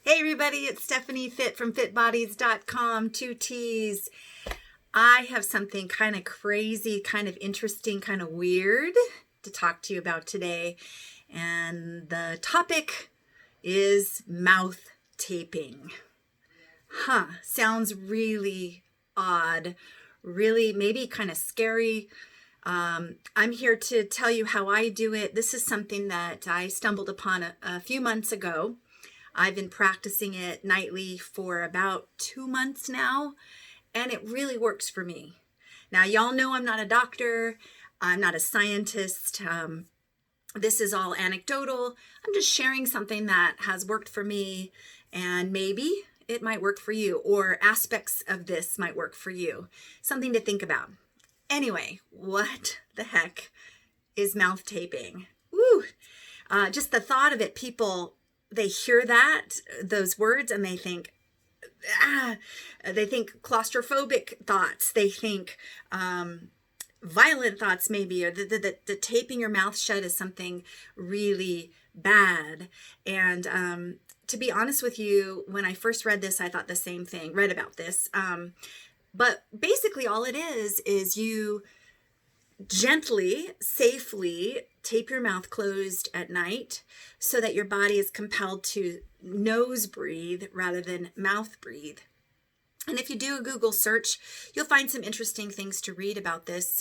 Hey everybody, it's Stephenie Fitt from fitbodies.com, 2T's. I have something kind of crazy, kind of interesting, kind of weird to talk to you about today. And the topic is mouth taping. Sounds really odd, really maybe kind of scary. I'm here to tell you how I do it. This is something that I stumbled upon a few months ago. I've been practicing it nightly for about 2 months now, and it really works for me. Now, y'all know I'm not a doctor. I'm not a scientist. This is all anecdotal. I'm just sharing something that has worked for me, and maybe it might work for you, or aspects of this might work for you. Something to think about. Anyway, what the heck is mouth taping? Woo! Just the thought of it, people, they hear those words, and they think claustrophobic thoughts. They think violent thoughts maybe, or the taping your mouth shut is something really bad. And to be honest with you, when I first read this, I thought the same thing, read about this. But basically all it is you gently, safely tape your mouth closed at night so that your body is compelled to nose breathe rather than mouth breathe. And if you do a Google search, you'll find some interesting things to read about this.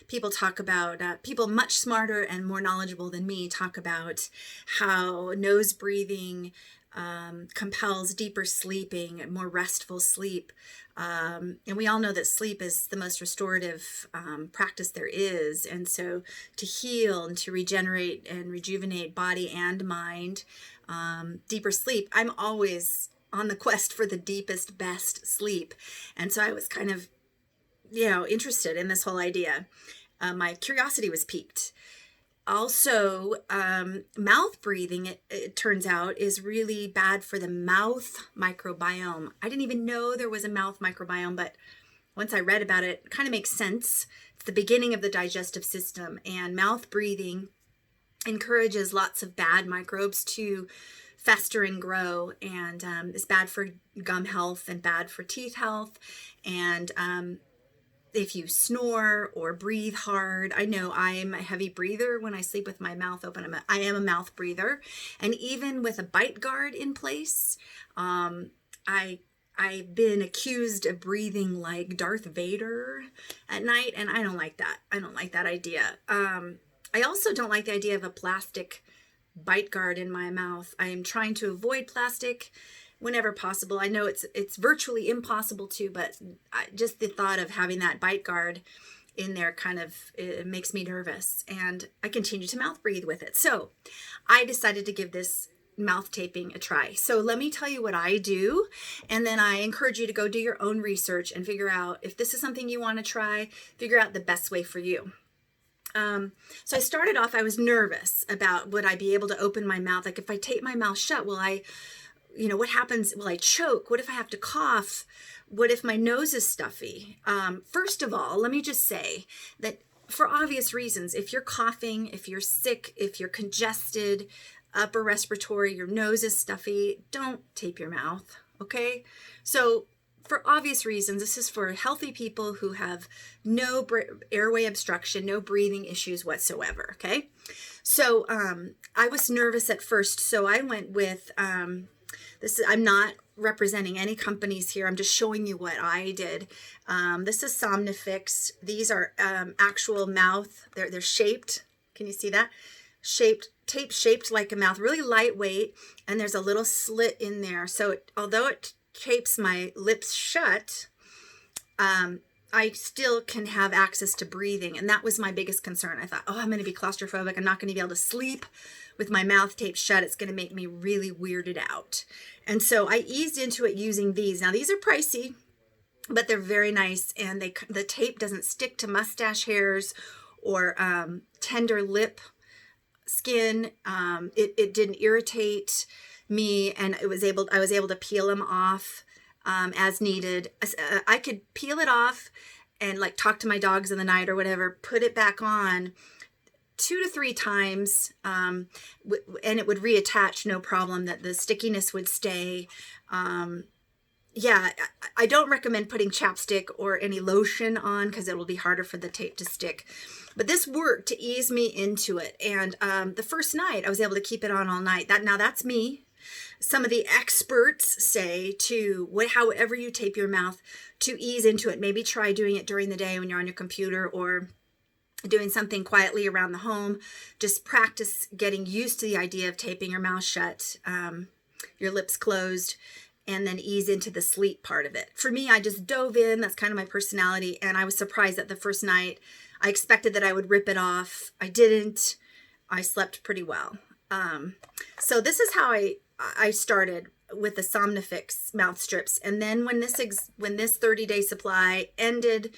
People talk about, people much smarter and more knowledgeable than me talk about how nose breathing compels deeper sleeping and more restful sleep. And we all know that sleep is the most restorative practice there is. And so to heal and to regenerate and rejuvenate body and mind, deeper sleep, I'm always on the quest for the deepest, best sleep. And so I was kind of, interested in this whole idea. My curiosity was piqued. Also, mouth breathing, it turns out, is really bad for the mouth microbiome. I didn't even know there was a mouth microbiome, but once I read about it, it kind of makes sense. It's the beginning of the digestive system, and mouth breathing encourages lots of bad microbes to fester and grow, and is bad for gum health and bad for teeth health. And if you snore or breathe hard, I know I'm a heavy breather when I sleep with my mouth open. I am a mouth breather. And even with a bite guard in place, I've been accused of breathing like Darth Vader at night, and I don't like that. I don't like that idea. I also don't like the idea of a plastic bite guard in my mouth. I am trying to avoid plastic whenever possible. I know it's virtually impossible to, but just the thought of having that bite guard in there it makes me nervous, and I continue to mouth breathe with it. So I decided to give this mouth taping a try. So let me tell you what I do, and then I encourage you to go do your own research and figure out if this is something you want to try, figure out the best way for you. So I started off, I was nervous about would I be able to open my mouth? Like if I tape my mouth shut, what happens? Will I choke? What if I have to cough? What if my nose is stuffy? First of all, let me just say that for obvious reasons, if you're coughing, if you're sick, if you're congested, upper respiratory, your nose is stuffy, don't tape your mouth, okay? So for obvious reasons, this is for healthy people who have no airway obstruction, no breathing issues whatsoever, okay? So I was nervous at first, so I went with... I'm not representing any companies here. I'm just showing you what I did. This is Somnifix. These are actual mouth. They're shaped. Can you see that? Tape shaped like a mouth, really lightweight, and there's a little slit in there. So although it tapes my lips shut, I still can have access to breathing. And that was my biggest concern. I thought, I'm going to be claustrophobic. I'm not going to be able to sleep with my mouth taped shut. It's going to make me really weirded out. And so I eased into it using these. Now these are pricey, but they're very nice. And the tape doesn't stick to mustache hairs or tender lip skin. It didn't irritate me, and I was able to peel them off as needed. I could peel it off and like talk to my dogs in the night or whatever, put it back on, 2 to 3 times, and it would reattach no problem, that the stickiness would stay. Yeah, I don't recommend putting chapstick or any lotion on because it will be harder for the tape to stick. But this worked to ease me into it. And the first night I was able to keep it on all night. Now that's me. Some of the experts say however you tape your mouth, to ease into it. Maybe try doing it during the day when you're on your computer, or doing something quietly around the home. Just practice getting used to the idea of taping your mouth shut, your lips closed, and then ease into the sleep part of it. For me, I just dove in. That's kind of my personality. And I was surprised that the first night I expected that I would rip it off. I didn't. I slept pretty well. So this is how I started with the Somnifix mouth strips. And then when this 30-day supply ended,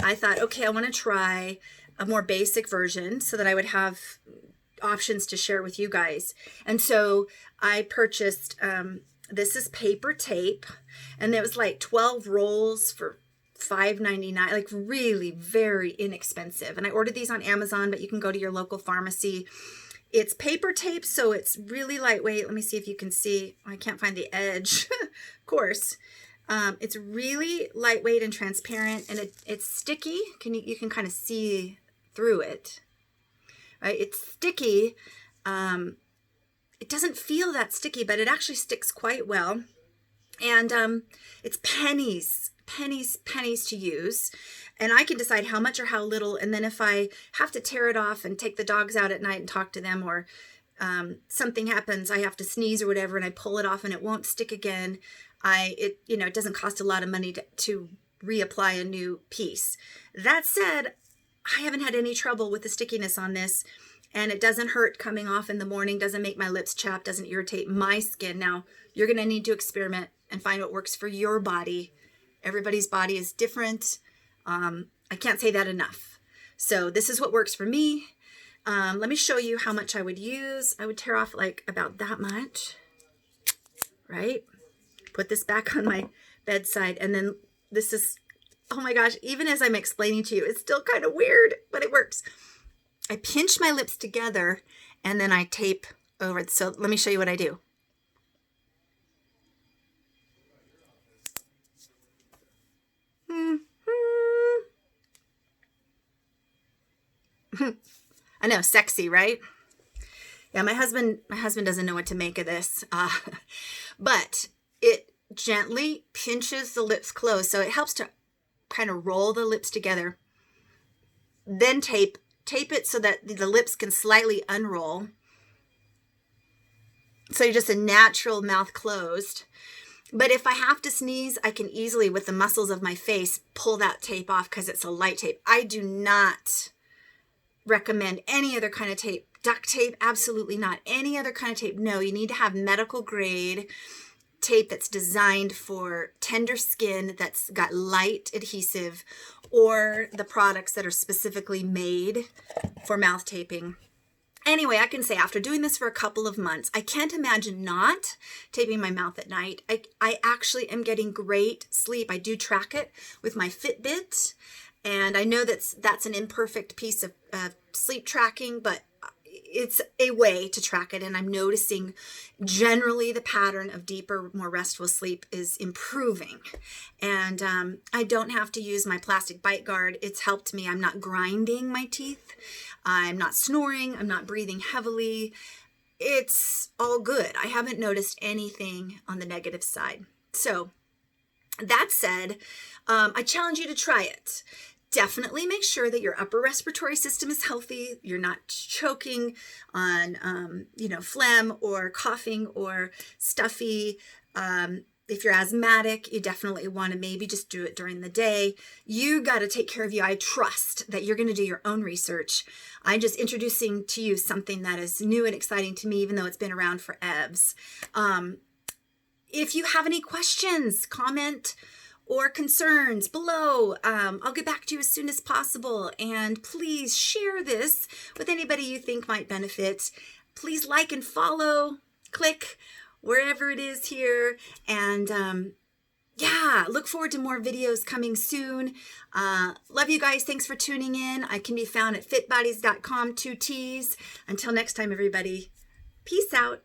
I thought, okay, I want to try a more basic version so that I would have options to share with you guys. And so I purchased, this is paper tape, and it was like 12 rolls for $5.99, like really very inexpensive. And I ordered these on Amazon, but you can go to your local pharmacy. It's paper tape, so it's really lightweight. Let me see if you can see. I can't find the edge, of course. It's really lightweight and transparent, and it's sticky. You can kind of see through it, right? It's sticky. It doesn't feel that sticky, but it actually sticks quite well. And it's pennies to use. And I can decide how much or how little. And then if I have to tear it off and take the dogs out at night and talk to them, or something happens, I have to sneeze or whatever, and I pull it off and it won't stick again, it doesn't cost a lot of money to reapply a new piece. That said, I haven't had any trouble with the stickiness on this. And it doesn't hurt coming off in the morning, doesn't make my lips chapped, doesn't irritate my skin. Now, you're going to need to experiment and find what works for your body. Everybody's body is different. I can't say that enough. So this is what works for me. Let me show you how much I would use. I would tear off like about that much, right? Put this back on my bedside. And then this is, oh my gosh, even as I'm explaining to you, it's still kind of weird, but it works. I pinch my lips together and then I tape over it. So let me show you what I do. I know, sexy, right? Yeah, my husband doesn't know what to make of this, but it gently pinches the lips closed, so it helps to kind of roll the lips together. Then tape it so that the lips can slightly unroll. So you're just a natural mouth closed. But if I have to sneeze, I can easily, with the muscles of my face, pull that tape off because it's a light tape. I do not recommend any other kind of tape. Duct tape, absolutely not. Any other kind of tape, no. You need to have medical grade tape that's designed for tender skin, that's got light adhesive, or the products that are specifically made for mouth taping. Anyway, I can say after doing this for a couple of months, I can't imagine not taping my mouth at night. I actually am getting great sleep. I do track it with my Fitbit, and I know that's an imperfect piece of sleep tracking, but it's a way to track it. And I'm noticing generally the pattern of deeper, more restful sleep is improving. And I don't have to use my plastic bite guard. It's helped me. I'm not grinding my teeth. I'm not snoring. I'm not breathing heavily. It's all good. I haven't noticed anything on the negative side. So that said, I challenge you to try it. Definitely make sure that your upper respiratory system is healthy. You're not choking on, phlegm or coughing or stuffy. If you're asthmatic, you definitely want to maybe just do it during the day. You got to take care of you. I trust that you're going to do your own research. I'm just introducing to you something that is new and exciting to me, even though it's been around for eves. If you have any questions, comment, or concerns below, I'll get back to you as soon as possible. And please share this with anybody you think might benefit. Please like and follow, click wherever it is here. And yeah, look forward to more videos coming soon. Love you guys. Thanks for tuning in. I can be found at fitbodies.com, 2 T's. Until next time, everybody. Peace out.